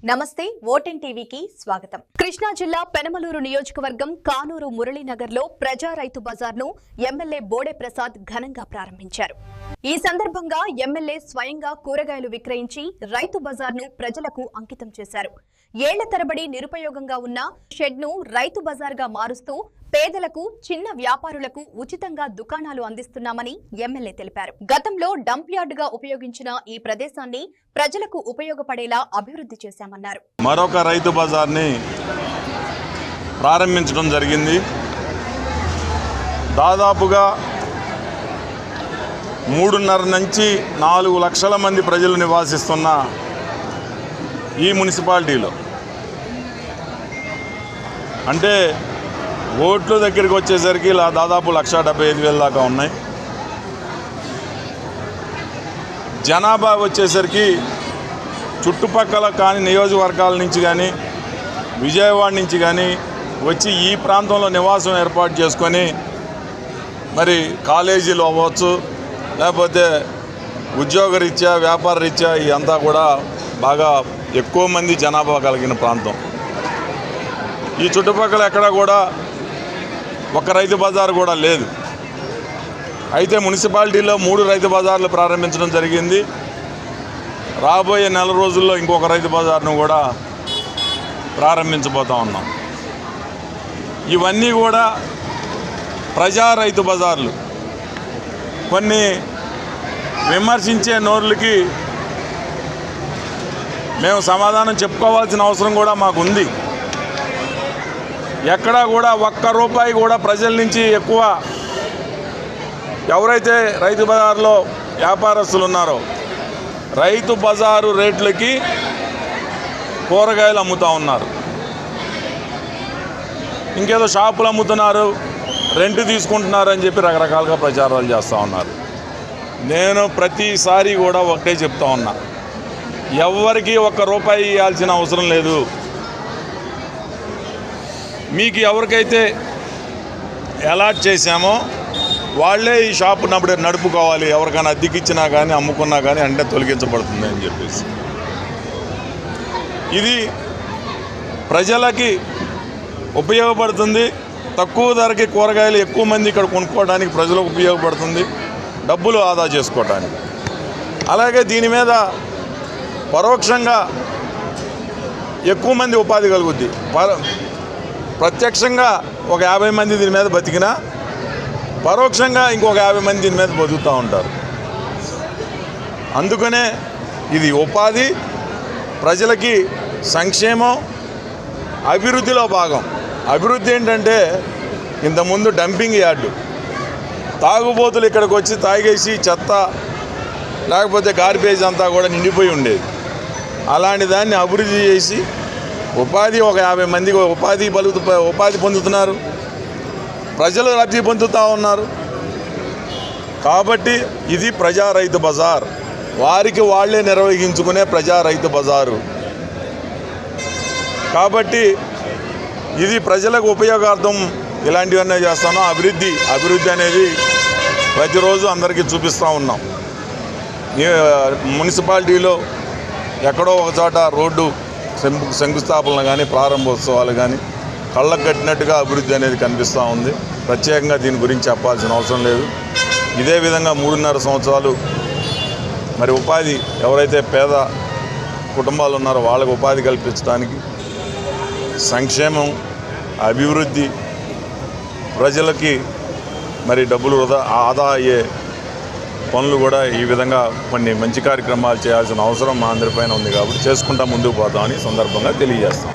నమస్తే ఓటెన్ టీవీకి స్వాగతం. కృష్ణా జిల్లా పెనమలూరు నియోజకవర్గం కానూరు మురళీనగర్లో ప్రజా రైతు బజార్ను ఎమ్మెల్యే బోడే ప్రసాద్ ఘనంగా ప్రారంభించారు. ఈ సందర్భంగా ఎమ్మెల్యే స్వయంగా కూరగాయలు విక్రయించి రైతు బజార్ను ప్రజలకు అంకితం చేశారు. ఏళ్ల తరబడి నిరుపయోగంగా ఉన్న షెడ్ను రైతు బజార్గా మారుస్తూ పేదలకు, చిన్న వ్యాపారులకు ఉచితంగా దుకాణాలు అందిస్తున్నామని ఎమ్మెల్యే తెలిపారు. గతంలో డంప్ యార్డుగా ఉపయోగించిన ఈ ప్రదేశాన్ని ప్రజలకు ఉపయోగపడేలా అభివృద్ధి చేశామన్నారు. మరొక రైతు బజార్ని ప్రారంభించడం జరిగింది. దాదాపుగా 3.5 నుంచి 4 లక్షల మంది ప్రజలు నివాసిస్తున్న ఈ మున్సిపాలిటీలో అంటే ఓట్ల దగ్గరికి వచ్చేసరికి ఇలా దాదాపు 1,75,000 దాకా ఉన్నాయి. జనాభా వచ్చేసరికి చుట్టుపక్కల కానీ నియోజకవర్గాల నుంచి కానీ విజయవాడ నుంచి కానీ వచ్చి ఈ ప్రాంతంలో నివాసం ఏర్పాటు చేసుకొని మరి కాలేజీలు అవ్వచ్చు, లేకపోతే ఉద్యోగరీత్యా, వ్యాపార రీత్యా ఇదంతా కూడా బాగా ఎక్కువ మంది జనాభా కలిగిన ప్రాంతం. ఈ చుట్టుపక్కల ఎక్కడ కూడా ఒక రైతు బజార్ కూడా లేదు. అయితే మున్సిపాలిటీలో 3 రైతు బజార్లు ప్రారంభించడం జరిగింది. రాబోయే నెల రోజుల్లో ఇంకొక రైతు బజార్ను కూడా ప్రారంభించబోతా ఉన్నాం. ఇవన్నీ కూడా ప్రజా రైతు బజార్లు. కొన్ని విమర్శించే నోర్లకి మేము సమాధానం చెప్పుకోవాల్సిన అవసరం కూడా మాకుంది. ఎక్కడా కూడా ₹1 కూడా ప్రజల నుంచి ఎక్కువ ఎవరైతే రైతు బజార్లో వ్యాపారస్తులు ఉన్నారో రైతు బజారు రేట్లకి కూరగాయలు అమ్ముతూ ఉన్నారు. ఇంకేదో షాపులు అమ్ముతున్నారు, రెంట్ తీసుకుంటున్నారు అని చెప్పి రకరకాలుగా ప్రచారాలు చేస్తూ ఉన్నారు. నేను ప్రతిసారి కూడా ఒకటే చెప్తా ఉన్నా, ఎవరికి ₹1 ఇవ్వాల్సిన అవసరం లేదు. మీకు ఎవరికైతే అలాట్ చేశామో వాళ్ళే ఈ షాపు నడుపుకోవాలి. ఎవరికైనా అద్దెకిచ్చినా కానీ అమ్ముకున్నా కానీ అంటే తొలగించబడుతుంది అని చెప్పేసి. ఇది ప్రజలకి ఉపయోగపడుతుంది. తక్కువ ధరకి కూరగాయలు ఎక్కువ మంది ఇక్కడ కొనుక్కోవడానికి ప్రజలకు ఉపయోగపడుతుంది, డబ్బులు ఆదా చేసుకోవడానికి. అలాగే దీని మీద పరోక్షంగా ఎక్కువ మంది ఉపాధి కలుగుద్ది. ప్రత్యక్షంగా ఒక 50 మంది దీని మీద బతికినా పరోక్షంగా ఇంకొక 50 మంది దీని మీద బతుకుతూ ఉంటారు. అందుకనే ఇది ఉపాధి, ప్రజలకి సంక్షేమం, అభివృద్ధిలో భాగం. అభివృద్ధి ఏంటంటే ఇంతకుముందు డంపింగ్ యార్డు, తాగుబోతులు ఇక్కడికి వచ్చి తాగేసి చెత్త లేకపోతే గార్బేజ్ అంతా కూడా నిండిపోయి ఉండేది. అలాంటి దాన్ని అభివృద్ధి చేసి ఉపాధి ఒక 50 మందికి ఉపాధి పొందుతున్నారు, ప్రజలు లబ్ధి పొందుతూ ఉన్నారు. కాబట్టి ఇది ప్రజా రైతు బజార్, వారికి వాళ్లే నిర్వహించుకునే ప్రజా రైతు బజారు. కాబట్టి ఇది ప్రజలకు ఉపయోగార్థం ఇలాంటివన్నీ చేస్తాను. అభివృద్ధి అనేది ప్రతిరోజు అందరికీ చూపిస్తూ ఉన్నాం. మున్సిపాలిటీలో ఎక్కడో ఒక చోట రోడ్డు శంకుస్థాపనలు కానీ ప్రారంభోత్సవాలు కానీ కళ్ళకు కట్టినట్టుగా అభివృద్ధి అనేది కనిపిస్తూ ఉంది. ప్రత్యేకంగా దీని గురించి చెప్పాల్సిన అవసరం లేదు. ఇదే విధంగా 3.5 సంవత్సరాలు మరి ఉపాధి, ఎవరైతే పేద కుటుంబాలు ఉన్నారో వాళ్ళకు ఉపాధి కల్పించడానికి, సంక్షేమం, అభివృద్ధి, ప్రజలకి మరి డబ్బులు ఆదా అయ్యే పనులు కూడా ఈ విధంగా కొన్ని మంచి కార్యక్రమాలు చేయాల్సిన అవసరం మా అందరిపైన ఉంది. కాబట్టి చేసుకుంటా ముందుకు పోతామని సందర్భంగా తెలియజేస్తాం.